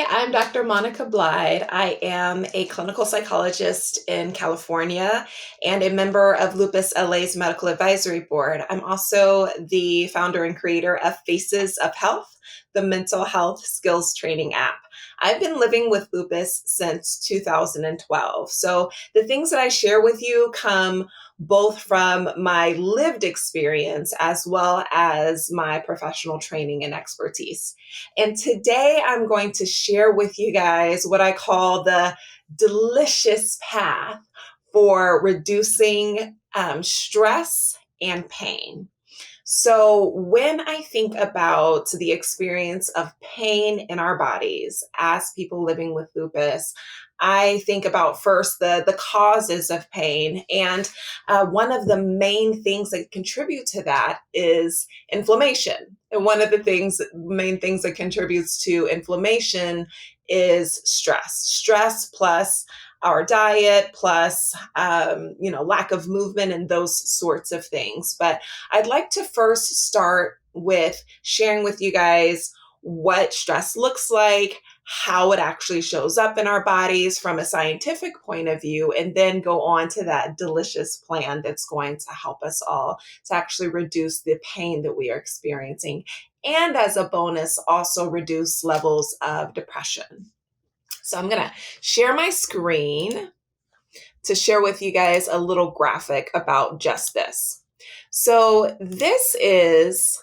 Hi, I'm Dr. Monica Blied. I am a clinical psychologist in California and a member of Lupus LA's Medical Advisory Board. I'm also the founder and creator of Faces of Health, the mental health skills training app. I've been living with lupus since 2012. So the things that I share with you come both from my lived experience as well as my professional training and expertise. And today I'm going to share with you guys what I call the delicious path for reducing stress and pain. So, when I think about the experience of pain in our bodies as people living with lupus, I think about first the causes of pain. And one of the main things that contribute to that is inflammation. And one of the main things that contributes to inflammation is stress. Stress plus our diet plus lack of movement and those sorts of things. But I'd like to first start with sharing with you guys what stress looks like, how it actually shows up in our bodies from a scientific point of view, and then go on to that delicious plan that's going to help us all to actually reduce the pain that we are experiencing. And as a bonus, also reduce levels of depression. So I'm going to share my screen to share with you guys a little graphic about just this. So this is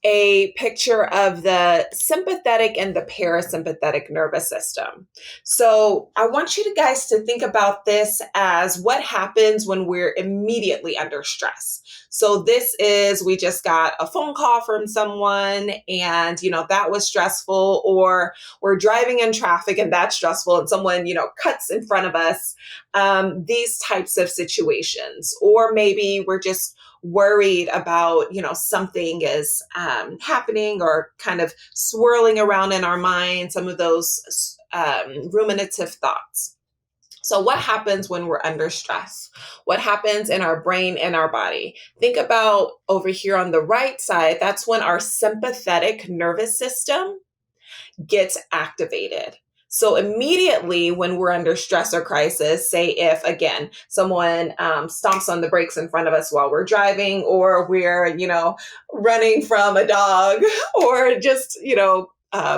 a picture of the sympathetic and the parasympathetic nervous system. So I want you guys to think about this as what happens when we're immediately under stress. So this is, we just got a phone call from someone and, that was stressful, or we're driving in traffic and that's stressful and someone, cuts in front of us, these types of situations. Or maybe we're just worried about, something is happening or kind of swirling around in our mind, some of those ruminative thoughts. So what happens when we're under stress? What happens in our brain and our body? Think about over here on the right side, that's when our sympathetic nervous system gets activated. So immediately when we're under stress or crisis, say if, again, someone stomps on the brakes in front of us while we're driving, or we're, running from a dog, or just,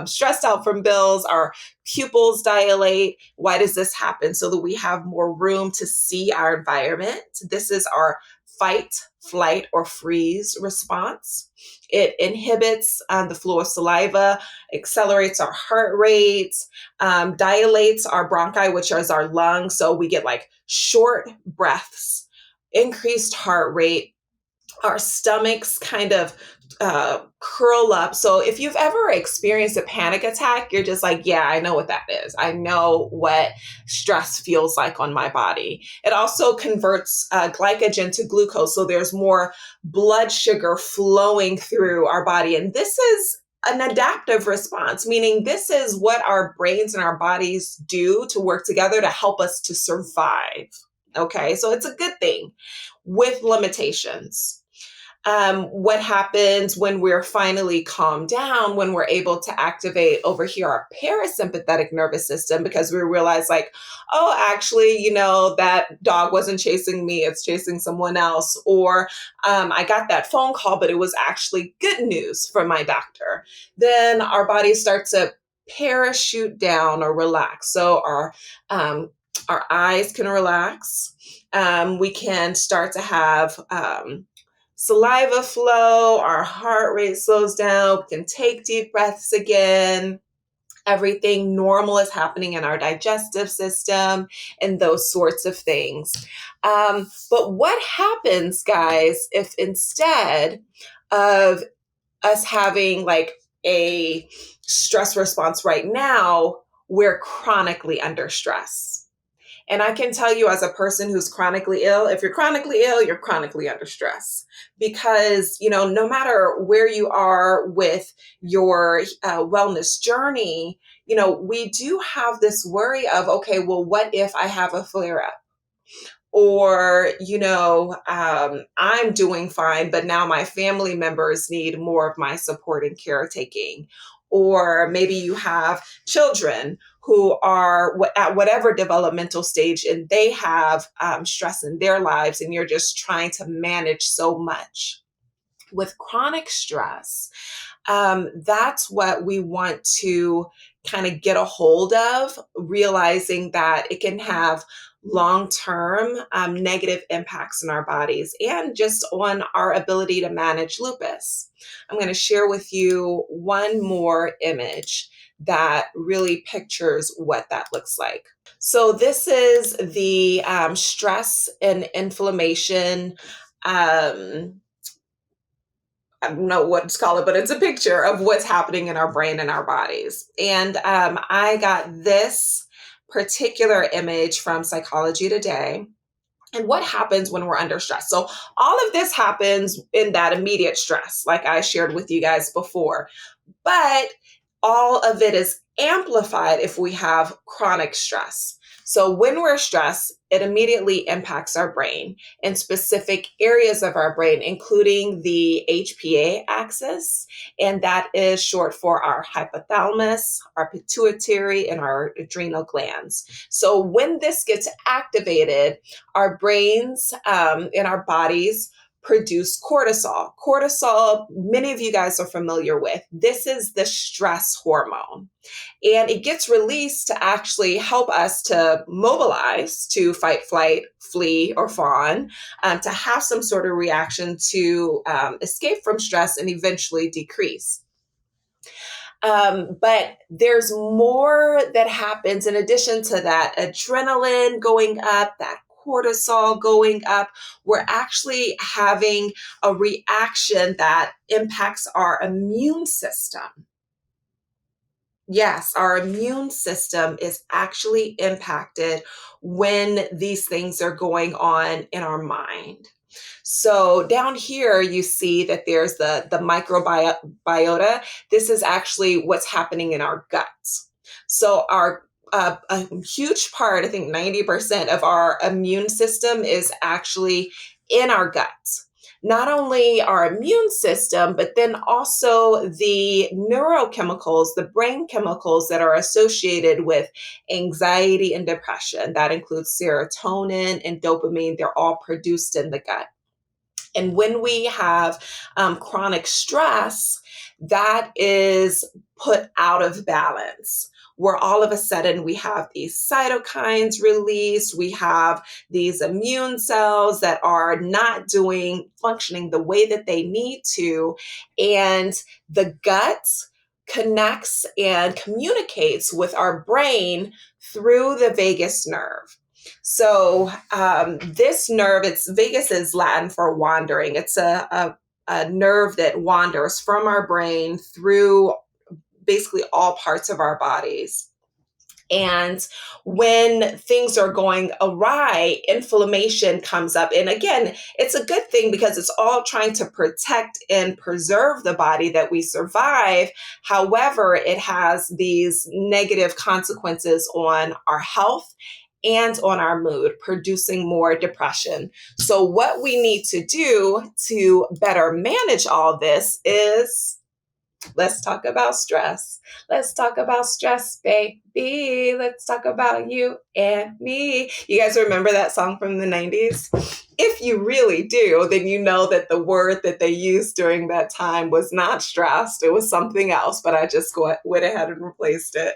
stressed out from bills, our pupils dilate. Why does this happen? So that we have more room to see our environment. This is our fight, flight, or freeze response. It inhibits the flow of saliva, accelerates our heart rate, dilates our bronchi, which is our lungs. So we get like short breaths, increased heart rate. Our stomachs kind of curl up. So if you've ever experienced a panic attack, you're just like, yeah, I know what that is. I know what stress feels like on my body. It also converts glycogen to glucose. So there's more blood sugar flowing through our body. And this is an adaptive response, meaning this is what our brains and our bodies do to work together to help us to survive. Okay, so it's a good thing with limitations. What happens when we're finally calmed down, when we're able to activate over here our parasympathetic nervous system, because we realize like, oh, actually, that dog wasn't chasing me, it's chasing someone else. Or I got that phone call, but it was actually good news from my doctor. Then our body starts to parachute down or relax. So our eyes can relax. We can start to have saliva flow, our heart rate slows down, we can take deep breaths again. Everything normal is happening in our digestive system and those sorts of things. But what happens, guys, if instead of us having like a stress response right now, we're chronically under stress? And I can tell you, as a person who's chronically ill, if you're chronically ill, you're chronically under stress. Because, no matter where you are with your wellness journey, we do have this worry of, okay, well, what if I have a flare up? Or, I'm doing fine, but now my family members need more of my support and caretaking. or maybe you have children who are at whatever developmental stage and they have stress in their lives, and you're just trying to manage so much. With chronic stress, that's what we want to kind of get a hold of, realizing that it can have long-term negative impacts in our bodies and just on our ability to manage lupus. I'm going to share with you one more image that really pictures what that looks like. So this is the stress and inflammation. I don't know what to call it, but it's a picture of what's happening in our brain and our bodies. And I got this particular image from Psychology Today. And what happens when we're under stress? So all of this happens in that immediate stress, like I shared with you guys before. But all of it is amplified if we have chronic stress. So when we're stressed, it immediately impacts our brain in specific areas of our brain, including the HPA axis, and that is short for our hypothalamus, our pituitary, and our adrenal glands. So when this gets activated, our brains and our bodies produce cortisol. Cortisol, many of you guys are familiar with. This is the stress hormone. And it gets released to actually help us to mobilize to fight, flight, flee, or fawn, to have some sort of reaction to escape from stress and eventually decrease. But there's more that happens in addition to that adrenaline going up, that cortisol going up. We're actually having a reaction that impacts our immune system. Yes, our immune system is actually impacted when these things are going on in our mind. So down here, you see that there's the microbiota. This is actually what's happening in our guts. So our a huge part, I think 90% of our immune system is actually in our guts. Not only our immune system, but then also the neurochemicals, the brain chemicals that are associated with anxiety and depression. That includes serotonin and dopamine. They're all produced in the gut. And when we have chronic stress, that is put out of balance, where all of a sudden we have these cytokines released, we have these immune cells that are not functioning the way that they need to, and the gut connects and communicates with our brain through the vagus nerve. So this nerve, vagus is Latin for wandering. It's a nerve that wanders from our brain through basically all parts of our bodies. And when things are going awry, inflammation comes up. And again, it's a good thing because it's all trying to protect and preserve the body that we survive. However, it has these negative consequences on our health and on our mood, producing more depression. So what we need to do to better manage all this is, let's talk about stress. Let's talk about stress, baby. Let's talk about you and me. You guys remember that song from the 90s? If you really do, then you know that the word that they used during that time was not stressed. It was something else, but I just went ahead and replaced it.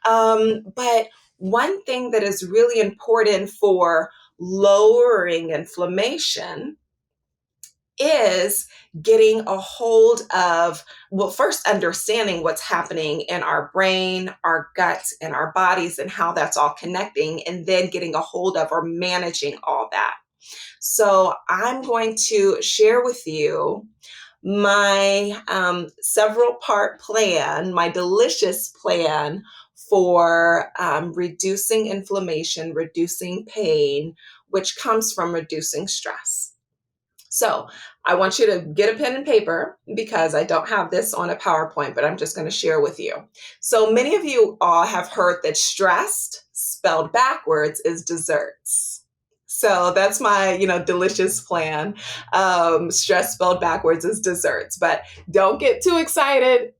But one thing that is really important for lowering inflammation is getting a hold of, well, first understanding what's happening in our brain, our guts, and our bodies and how that's all connecting, and then getting a hold of or managing all that. So I'm going to share with you my several part plan, my delicious plan for reducing inflammation, reducing pain, which comes from reducing stress. So I want you to get a pen and paper because I don't have this on a PowerPoint, but I'm just going to share with you. So many of you all have heard that stressed, spelled backwards, is desserts. So that's my, delicious plan. Stress spelled backwards is desserts, but don't get too excited.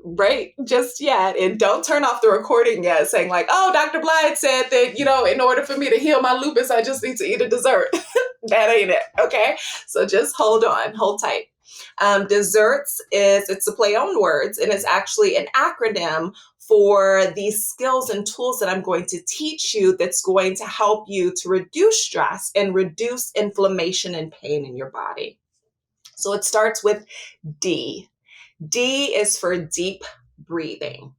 Right, just yet. And don't turn off the recording yet saying like, oh, Dr. Blied said that, in order for me to heal my lupus, I just need to eat a dessert. That ain't it. Okay. So just hold on, hold tight. Desserts it's a play on words, and it's actually an acronym for these skills and tools that I'm going to teach you that's going to help you to reduce stress and reduce inflammation and pain in your body. So it starts with D. D is for deep breathing.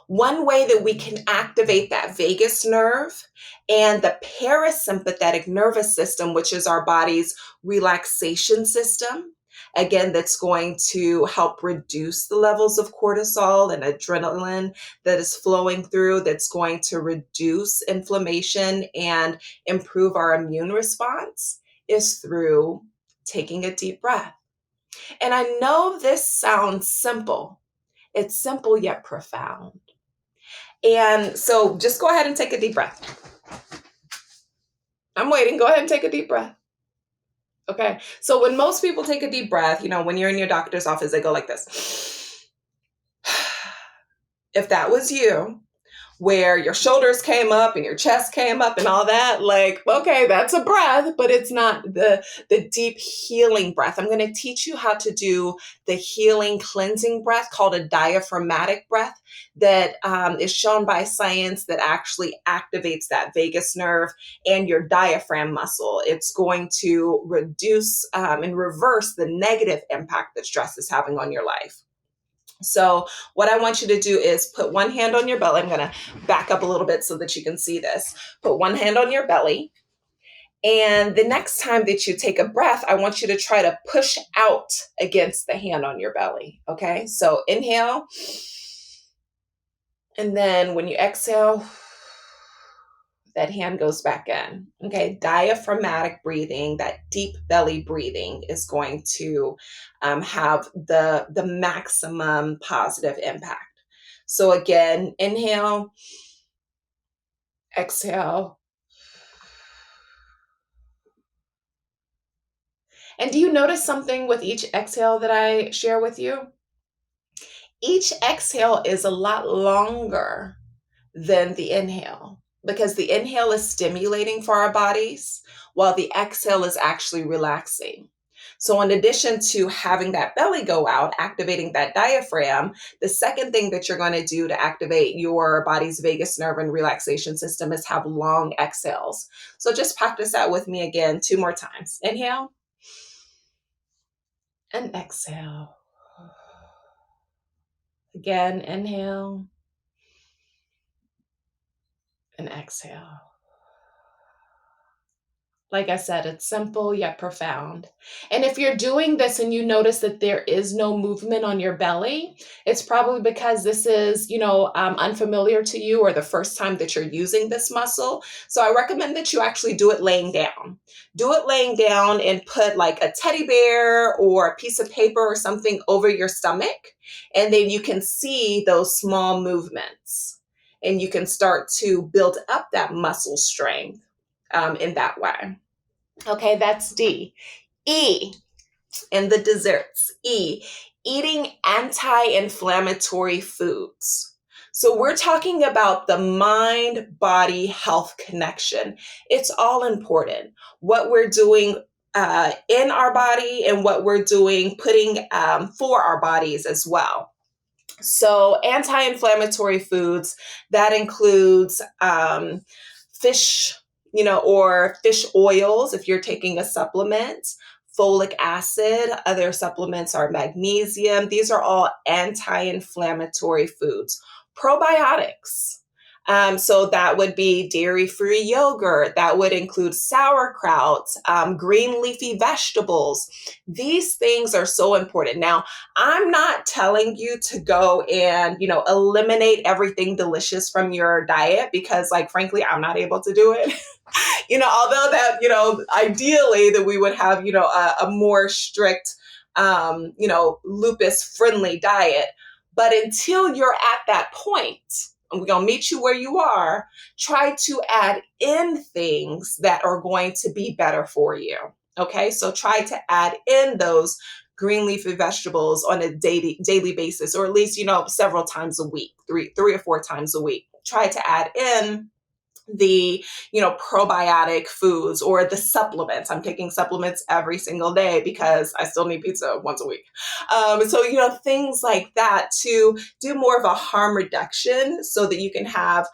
One way that we can activate that vagus nerve and the parasympathetic nervous system, which is our body's relaxation system, again, that's going to help reduce the levels of cortisol and adrenaline that is flowing through, that's going to reduce inflammation and improve our immune response, is through taking a deep breath. And I know this sounds simple. It's simple yet profound. And so just go ahead and take a deep breath. I'm waiting. Go ahead and take a deep breath. Okay. So when most people take a deep breath, when you're in your doctor's office, they go like this. If that was you, where your shoulders came up and your chest came up and all that, like, okay, that's a breath, but it's not the deep healing breath. I'm going to teach you how to do the healing cleansing breath called a diaphragmatic breath that is shown by science that actually activates that vagus nerve and your diaphragm muscle. It's going to reduce and reverse the negative impact that stress is having on your life. So what I want you to do is put one hand on your belly. I'm going to back up a little bit so that you can see this. Put one hand on your belly. And the next time that you take a breath, I want you to try to push out against the hand on your belly. Okay. So inhale. And then when you exhale, that hand goes back in. Okay, diaphragmatic breathing, that deep belly breathing is going to have the maximum positive impact. So again, inhale, exhale. And do you notice something with each exhale that I share with you? Each exhale is a lot longer than the inhale, because the inhale is stimulating for our bodies while the exhale is actually relaxing. So in addition to having that belly go out, activating that diaphragm, the second thing that you're going to do to activate your body's vagus nerve and relaxation system is have long exhales. So just practice that with me again 2 more times. Inhale and exhale. Again, inhale and exhale. Like I said, it's simple yet profound. And if you're doing this and you notice that there is no movement on your belly, it's probably because this is, unfamiliar to you or the first time that you're using this muscle. So I recommend that you actually do it laying down. Do it laying down and put like a teddy bear or a piece of paper or something over your stomach. And then you can see those small movements and you can start to build up that muscle strength in that way. Okay, that's D. E, in the desserts. E, eating anti-inflammatory foods. So we're talking about the mind-body health connection. It's all important. What we're doing in our body and what we're doing, putting for our bodies as well. So anti-inflammatory foods, that includes fish, or fish oils if you're taking a supplement, folic acid, other supplements are magnesium. These are all anti-inflammatory foods. Probiotics. So that would be dairy-free yogurt. That would include sauerkraut, green leafy vegetables. These things are so important. Now, I'm not telling you to go and, eliminate everything delicious from your diet because, like, frankly, I'm not able to do it. Although that, ideally that we would have, a more strict, lupus friendly diet. But until you're at that point, and we're going to meet you where you are, try to add in things that are going to be better for you. Okay, so try to add in those green leafy vegetables on a daily basis, or at least, several times a week, three or four times a week. Try to add in the probiotic foods or the supplements. I'm taking supplements every single day because I still need pizza once a week. So things like that to do more of a harm reduction so that you can have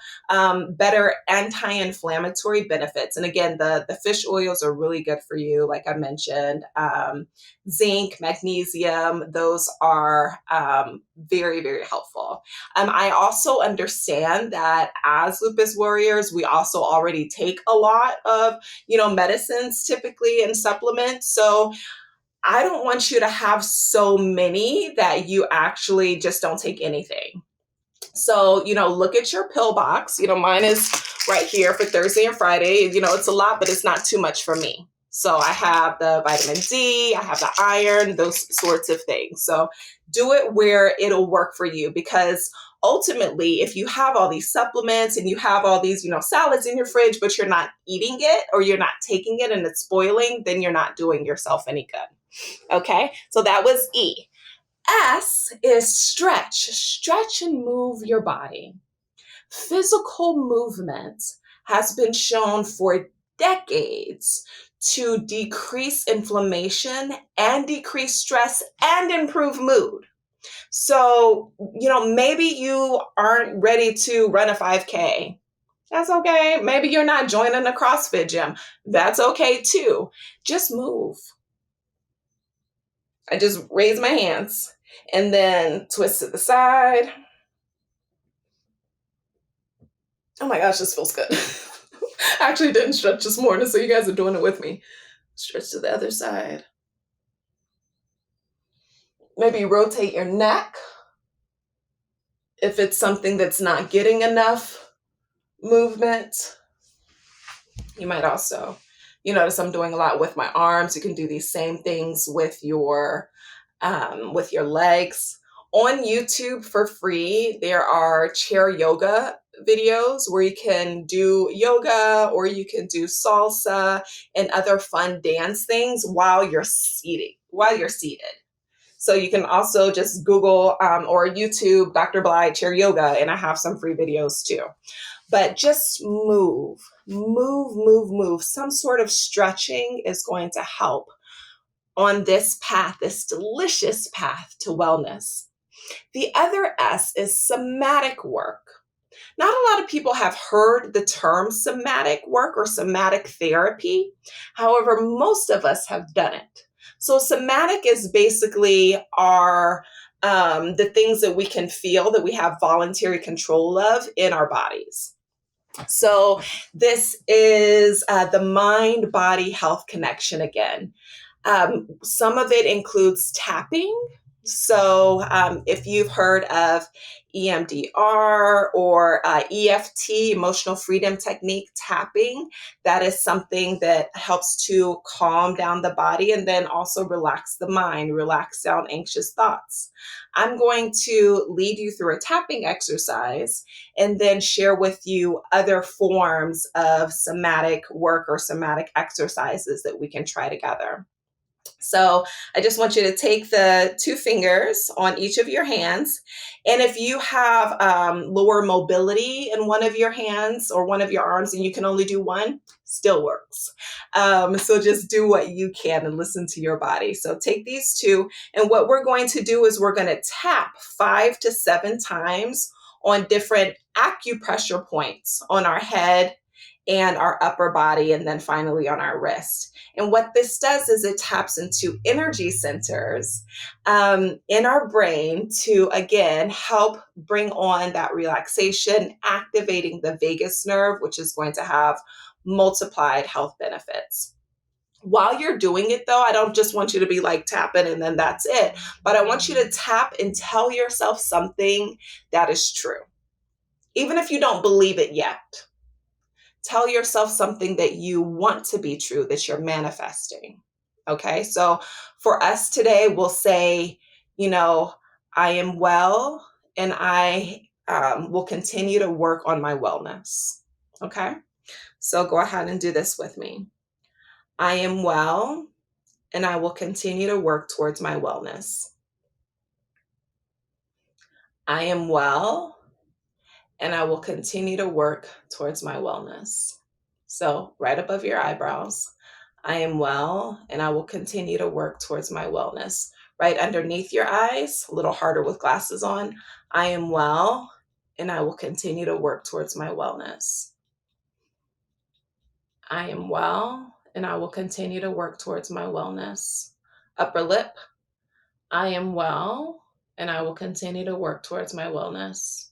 better anti-inflammatory benefits. And again, the fish oils are really good for you, like I mentioned. Zinc, magnesium, those are very, very helpful. I also understand that as lupus warriors, we also already take a lot of, medicines typically and supplements. So I don't want you to have so many that you actually just don't take anything. So, look at your pill box. Mine is right here for Thursday and Friday. It's a lot, but it's not too much for me. So I have the vitamin D, I have the iron, those sorts of things. So do it where it'll work for you, because ultimately, if you have all these supplements and you have all these, salads in your fridge, but you're not eating it or you're not taking it and it's spoiling, then you're not doing yourself any good. Okay. So that was E. S is stretch. Stretch and move your body. Physical movement has been shown for decades to decrease inflammation and decrease stress and improve mood. So, maybe you aren't ready to run a 5K. That's okay. Maybe you're not joining a CrossFit gym. That's okay too. Just move. I just raise my hands and then twist to the side. Oh my gosh, this feels good. I actually didn't stretch this morning, so you guys are doing it with me. Stretch to the other side. Maybe rotate your neck if it's something that's not getting enough movement. You might also, notice I'm doing a lot with my arms. You can do these same things with your legs. On YouTube for free, there are chair yoga videos where you can do yoga or you can do salsa and other fun dance things while you're seated. So you can also just Google or YouTube Dr. Blied chair yoga, and I have some free videos too. But just move. Some sort of stretching is going to help on this path, this delicious path to wellness. The other S is somatic work. Not a lot of people have heard the term somatic work or somatic therapy. However, most of us have done it. So somatic is basically the things that we can feel, that we have voluntary control of in our bodies. So this is the mind-body health connection again. Some of it includes tapping. So if you've heard of EMDR or EFT, emotional freedom technique tapping, that is something that helps to calm down the body and then also relax the mind, relax down anxious thoughts. I'm going to lead you through a tapping exercise and then share with you other forms of somatic work or somatic exercises that we can try together. So I just want you to take the 2 fingers on each of your hands. And if you have lower mobility in one of your hands or one of your arms and you can only do one, still works. So just do what you can and listen to your body. So take these 2. And what we're going to do is we're going to tap 5 to 7 times on different acupressure points on our head and our upper body, and then finally on our wrist. And what this does is it taps into energy centers in our brain to, again, help bring on that relaxation, activating the vagus nerve, which is going to have multiplied health benefits. While you're doing it, though, I don't just want you to be like tapping and then that's it, but I want you to tap and tell yourself something that is true, even if you don't believe it yet. Tell yourself something that you want to be true, that you're manifesting. Okay, so for us today, we'll say, I am well and I will continue to work on my wellness. Okay, so go ahead and do this with me. I am well and I will continue to work towards my wellness. I am well, and I will continue to work towards my wellness. So, right above your eyebrows, I am well, and I will continue to work towards my wellness. Right underneath your eyes, a little harder with glasses on, I am well, and I will continue to work towards my wellness. I am well, and I will continue to work towards my wellness. Upper lip, I am well, and I will continue to work towards my wellness.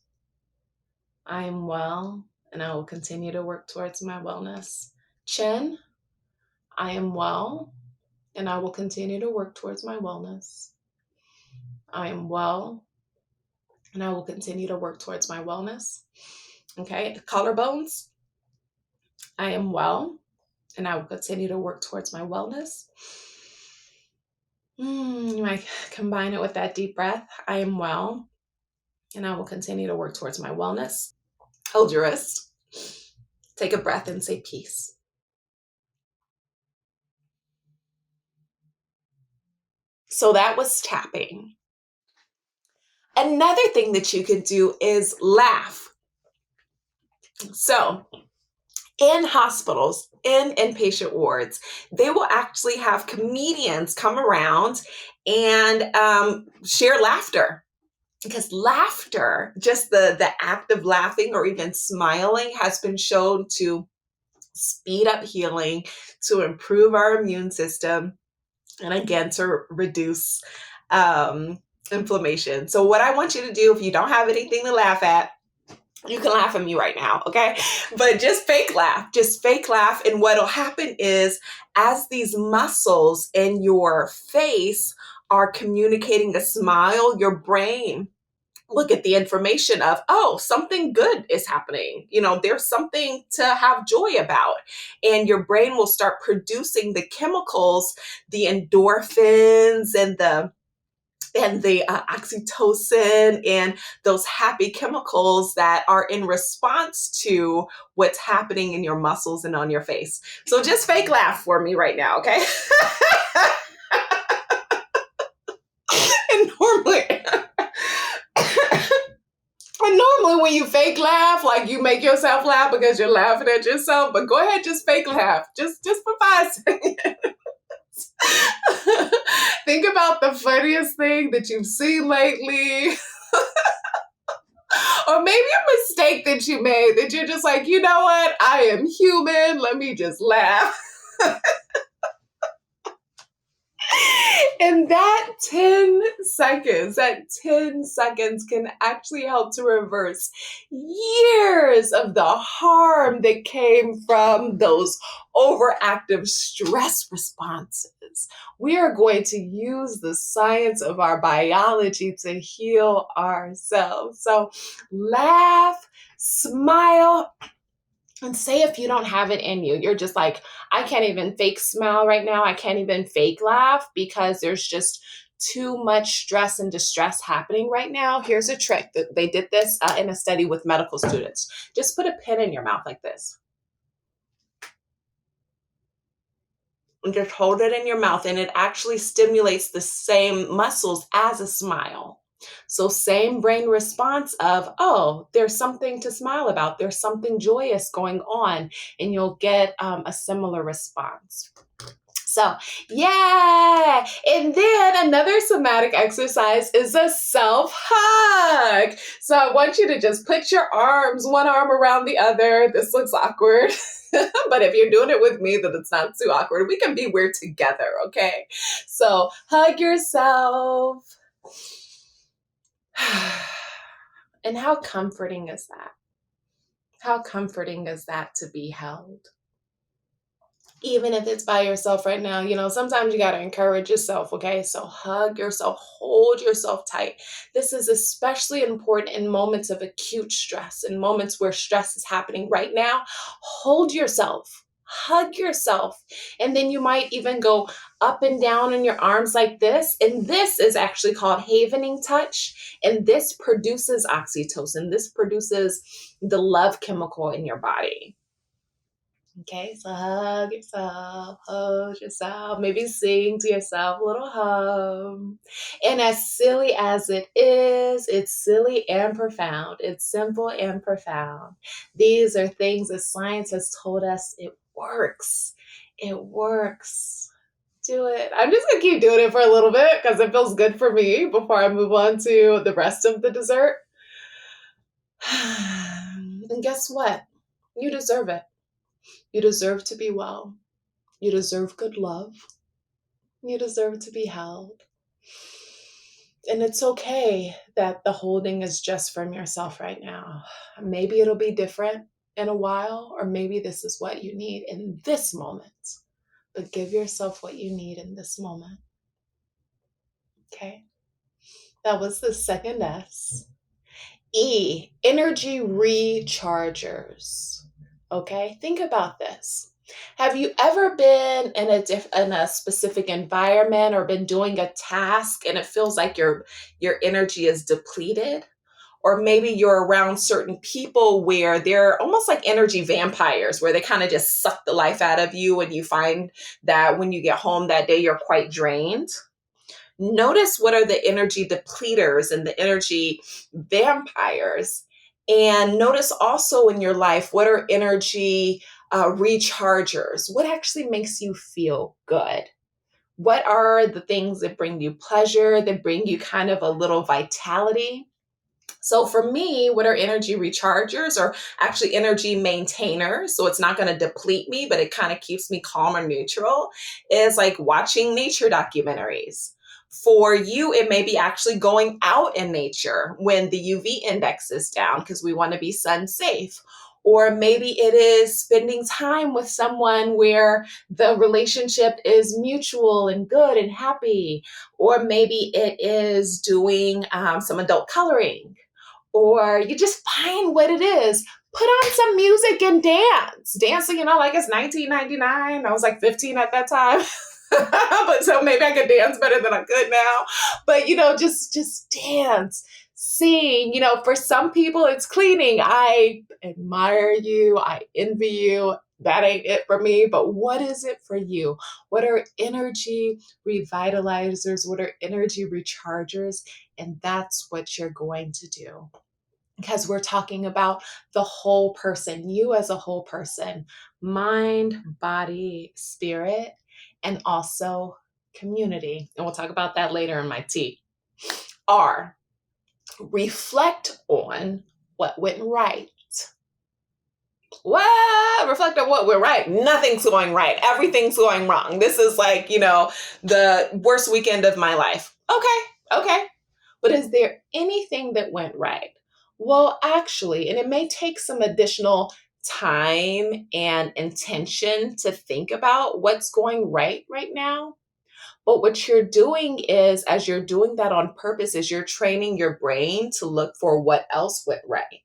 I am well, and I will continue to work towards my wellness. Chin, I am well, and I will continue to work towards my wellness. I am well, and I will continue to work towards my wellness. Okay, collarbones, I am well, and I will continue to work towards my wellness. You might combine it with that deep breath. I am well, and I will continue to work towards my wellness. Hold your wrist. Take a breath and say peace. So that was tapping. Another thing that you could do is laugh. So in hospitals, in inpatient wards, they will actually have comedians come around and share laughter. Because laughter, just the act of laughing or even smiling, has been shown to speed up healing, to improve our immune system, and again, to reduce inflammation. So what I want you to do, if you don't have anything to laugh at, you can laugh at me right now, okay? But just fake laugh, And what'll happen is, as these muscles in your face are communicating a smile, your brain look at the information of, oh, something good is happening. There's something to have joy about. And your brain will start producing the chemicals, the endorphins and the oxytocin and those happy chemicals that are in response to what's happening in your muscles and on your face. So just fake laugh for me right now, okay? And normally when you fake laugh, like you make yourself laugh because you're laughing at yourself, but go ahead, just fake laugh. Just for 5 seconds. Think about the funniest thing that you've seen lately. Or maybe a mistake that you made that you're just like, you know what? I am human. Let me just laugh. And that 10 seconds can actually help to reverse years of the harm that came from those overactive stress responses. We are going to use the science of our biology to heal ourselves. So laugh, smile, and say if you don't have it in you, you're just like, I can't even fake smile right now. I can't even fake laugh because there's just too much stress and distress happening right now. Here's a trick. They did this in a study with medical students. Just put a pin in your mouth like this. And just hold it in your mouth, and it actually stimulates the same muscles as a smile. So same brain response of, oh, there's something to smile about. There's something joyous going on, and you'll get a similar response. So yeah. And then another somatic exercise is a self-hug. So I want you to just put your arms, one arm around the other. This looks awkward. But if you're doing it with me, then it's not too awkward. We can be weird together, okay? So hug yourself. And how comforting is that? How comforting is that to be held? Even if it's by yourself right now, sometimes you got to encourage yourself, okay? So hug yourself, hold yourself tight. This is especially important in moments of acute stress, in moments where stress is happening right now. Hold yourself, hug yourself, and then you might even go up and down in your arms like this. And this is actually called havening touch. And this produces oxytocin. This produces the love chemical in your body. Okay, so hug yourself, hold yourself, maybe sing to yourself a little hum. And as silly as it is, it's silly and profound. It's simple and profound. These are things that science has told us it works. It works. Do it. I'm just gonna keep doing it for a little bit because it feels good for me before I move on to the rest of the dessert. And guess what? You deserve it. You deserve to be well. You deserve good love. You deserve to be held. And it's okay that the holding is just from yourself right now. Maybe it'll be different in a while, or maybe this is what you need in this moment. But give yourself what you need in this moment. Okay? That was the second S. E, energy rechargers. Okay? Think about this. Have you ever been in a specific environment or been doing a task and it feels like your energy is depleted? Or maybe you're around certain people where they're almost like energy vampires, where they kind of just suck the life out of you, and you find that when you get home that day, you're quite drained. Notice what are the energy depleters and the energy vampires. And notice also in your life, what are energy rechargers? What actually makes you feel good? What are the things that bring you pleasure, that bring you kind of a little vitality? So for me, what are energy rechargers, or actually energy maintainers? So it's not going to deplete me, but it kind of keeps me calm or neutral, is like watching nature documentaries. For you, it may be actually going out in nature when the UV index is down because we want to be sun safe. Or maybe it is spending time with someone where the relationship is mutual and good and happy. Or maybe it is doing some adult coloring, or you just find what it is. Put on some music and dance. Dancing, like it's 1999. I was like 15 at that time. But so maybe I could dance better than I could now. But just dance, sing. For some people it's cleaning. I admire you. I envy you. That ain't it for me. But what is it for you? What are energy revitalizers? What are energy rechargers? And that's what you're going to do, because we're talking about the whole person, you as a whole person, mind, body, spirit, and also community. And we'll talk about that later in my T. R, reflect on what went right. What? Reflect on what went right. Nothing's going right. Everything's going wrong. This is like, the worst weekend of my life. Okay. But is there anything that went right? Well, actually, and it may take some additional time and intention to think about what's going right now. But what you're doing is, as you're doing that on purpose, is you're training your brain to look for what else went right.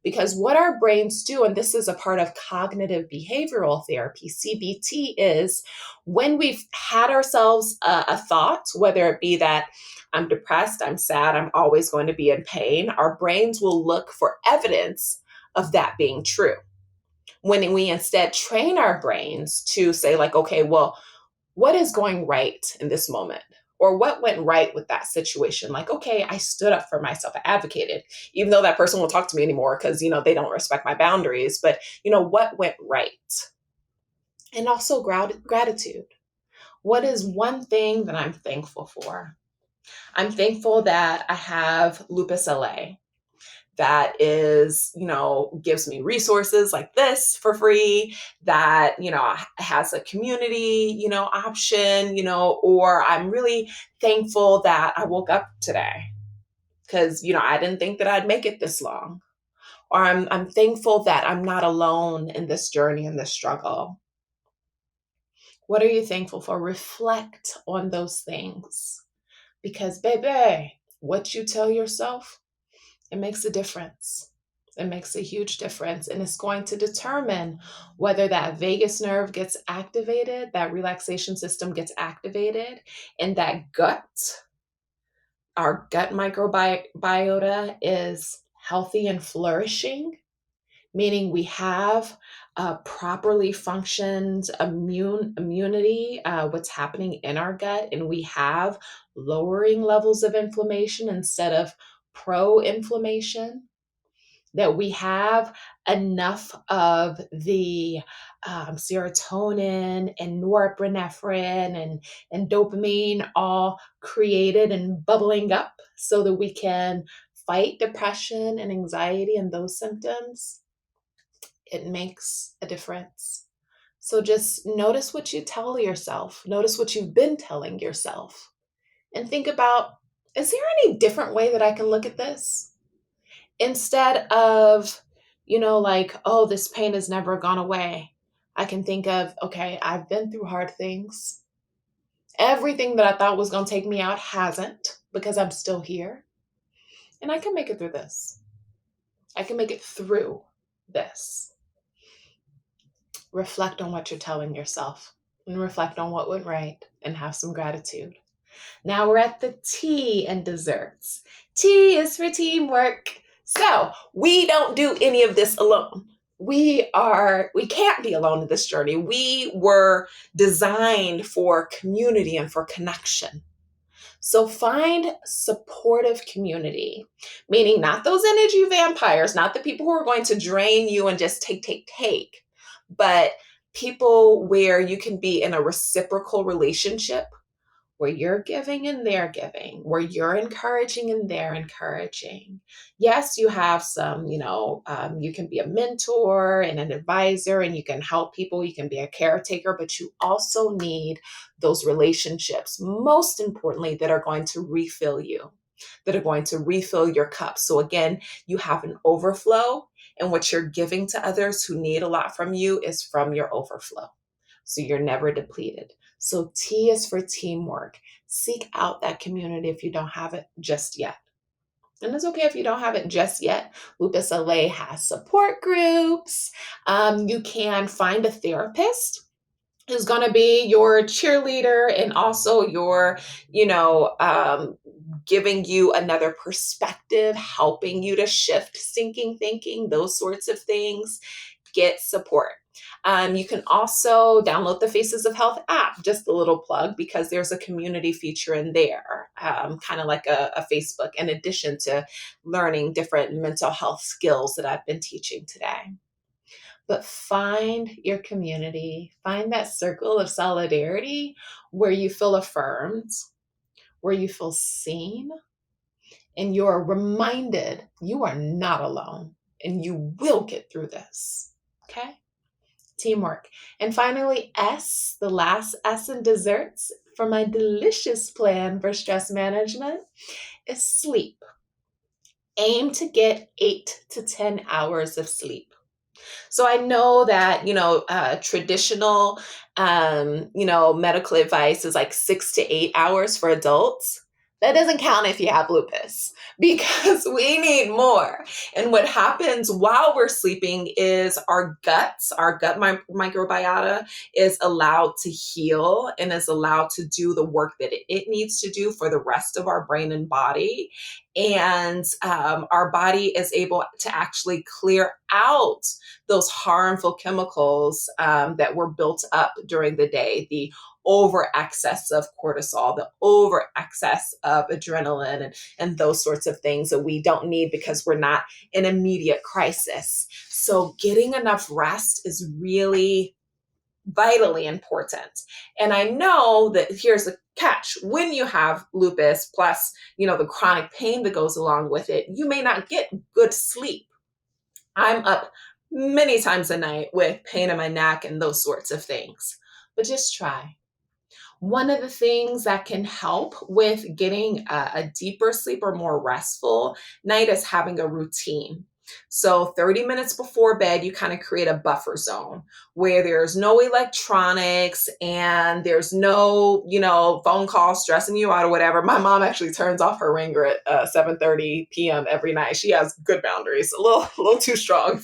Because what our brains do, and this is a part of cognitive behavioral therapy, CBT, is when we've had ourselves a thought, whether it be that I'm depressed, I'm sad, I'm always going to be in pain, our brains will look for evidence of that being true. When we instead train our brains to say, like, okay, well, what is going right in this moment? Or what went right with that situation? Like, okay, I stood up for myself, I advocated, even though that person won't talk to me anymore because, they don't respect my boundaries. But, what went right? And also gratitude. What is one thing that I'm thankful for? I'm thankful that I have Lupus LA. That is, gives me resources like this for free, that, has a community, option, or I'm really thankful that I woke up today because, I didn't think that I'd make it this long. Or I'm thankful that I'm not alone in this journey and this struggle. What are you thankful for? Reflect on those things, because baby, what you tell yourself, it makes a difference. It makes a huge difference. And it's going to determine whether that vagus nerve gets activated, that relaxation system gets activated, and that our gut microbiota is healthy and flourishing. meaning we have properly functioned immunity, what's happening in our gut, and we have lowering levels of inflammation instead of pro-inflammation, that we have enough of the serotonin and norepinephrine and dopamine all created and bubbling up so that we can fight depression and anxiety and those symptoms. It makes a difference. So just notice what you tell yourself, notice what you've been telling yourself, and think about, is there any different way that I can look at this? Instead of, like, oh, this pain has never gone away, I can think of, okay, I've been through hard things. Everything that I thought was going to take me out hasn't, because I'm still here. And I can make it through this. I can make it through this. Reflect on what you're telling yourself and reflect on what went right and have some gratitude. Now we're at the tea and desserts. T is for teamwork. So we don't do any of this alone. We can't be alone in this journey. We were designed for community and for connection. So find supportive community, meaning not those energy vampires, not the people who are going to drain you and just take, but people where you can be in a reciprocal relationship, where you're giving and they're giving, where you're encouraging and they're encouraging. Yes, you have some, you can be a mentor and an advisor and you can help people, you can be a caretaker, but you also need those relationships, most importantly, that are going to refill you, that are going to refill your cup. So again, you have an overflow, and what you're giving to others who need a lot from you is from your overflow. So you're never depleted. So T is for teamwork. Seek out that community if you don't have it just yet. And it's okay if you don't have it just yet. Lupus LA has support groups. You can find a therapist who's going to be your cheerleader and also your, giving you another perspective, helping you to shift sinking thinking, those sorts of things. Get support. You can also download the Faces of Health app, just a little plug, because there's a community feature in there, kind of like a Facebook, in addition to learning different mental health skills that I've been teaching today. But find your community, find that circle of solidarity where you feel affirmed, where you feel seen, and you're reminded you are not alone and you will get through this. Okay? Teamwork. And finally, S, the last S in desserts for my delicious plan for stress management, is sleep. Aim to get 8 to 10 hours of sleep. So I know that, traditional, medical advice is like 6 to 8 hours for adults. That doesn't count if you have lupus, because we need more. And what happens while we're sleeping is our gut microbiota is allowed to heal and is allowed to do the work that it needs to do for the rest of our brain and body. And our body is able to actually clear out those harmful chemicals that were built up during the day, the over excess of cortisol, the over excess of adrenaline, and those sorts of things that we don't need because we're not in immediate crisis. So getting enough rest is really vitally important. And I know that here's the catch: when you have lupus plus, the chronic pain that goes along with it, you may not get good sleep. I'm up many times a night with pain in my neck and those sorts of things. But just try. One of the things that can help with getting a deeper sleep or more restful night is having a routine. So 30 minutes before bed, you kind of create a buffer zone where there's no electronics and there's no, phone calls stressing you out or whatever. My mom actually turns off her ringer at 7:30 p.m. every night. She has good boundaries, a little too strong,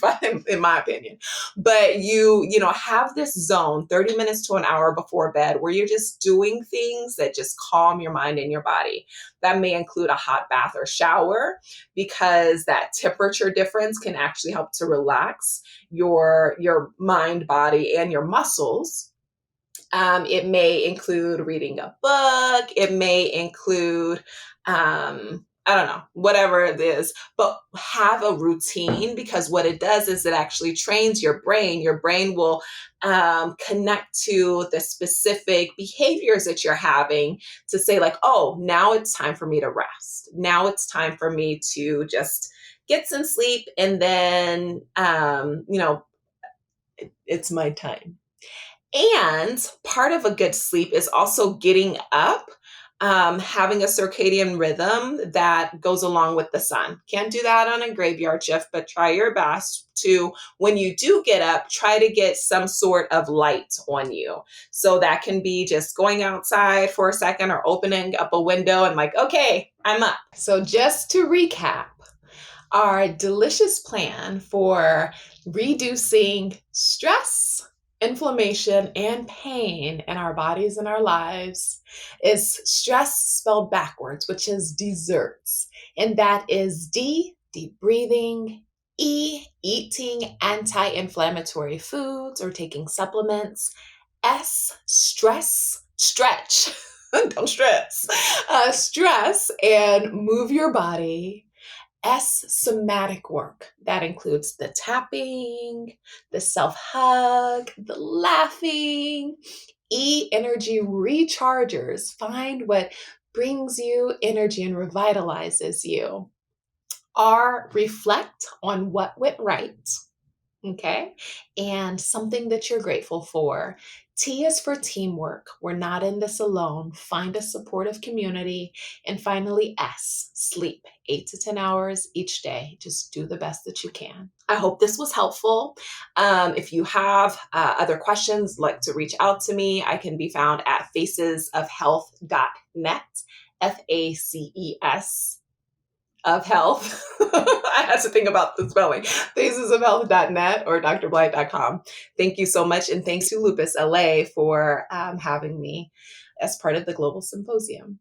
in my opinion. But you have this zone 30 minutes to an hour before bed where you're just doing things that just calm your mind and your body. that may include a hot bath or shower, because that temperature difference can actually help to relax your mind, body, and your muscles. It may include reading a book. It may include, I don't know, whatever it is, but have a routine, because what it does is it actually trains your brain. Your brain will connect to the specific behaviors that you're having to say, like, oh, now it's time for me to rest. Now it's time for me to just get some sleep. And then, it's my time. And part of a good sleep is also getting up, having a circadian rhythm that goes along with the sun. Can't do that on a graveyard shift, but try your best to, when you do get up, try to get some sort of light on you. So that can be just going outside for a second or opening up a window and, like, okay, I'm up. So just to recap, our delicious plan for reducing stress, inflammation, and pain in our bodies and our lives is stress spelled backwards, which is desserts. And that is D, deep breathing, E, eating anti-inflammatory foods or taking supplements, S, stretch, don't stress, stress and move your body. S, somatic work. That includes the tapping, the self-hug, the laughing. E, energy rechargers. Find what brings you energy and revitalizes you. R, reflect on what went right. Okay. And something that you're grateful for. T is for teamwork. We're not in this alone. Find a supportive community. And finally, S, sleep 8 to 10 hours each day. Just do the best that you can. I hope this was helpful. If you have other questions, like to reach out to me, I can be found at facesofhealth.net, FACES of health. I had to think about the spelling. Facesofhealth.net or drblied.com. Thank you so much. And thanks to Lupus LA for having me as part of the Global Symposium.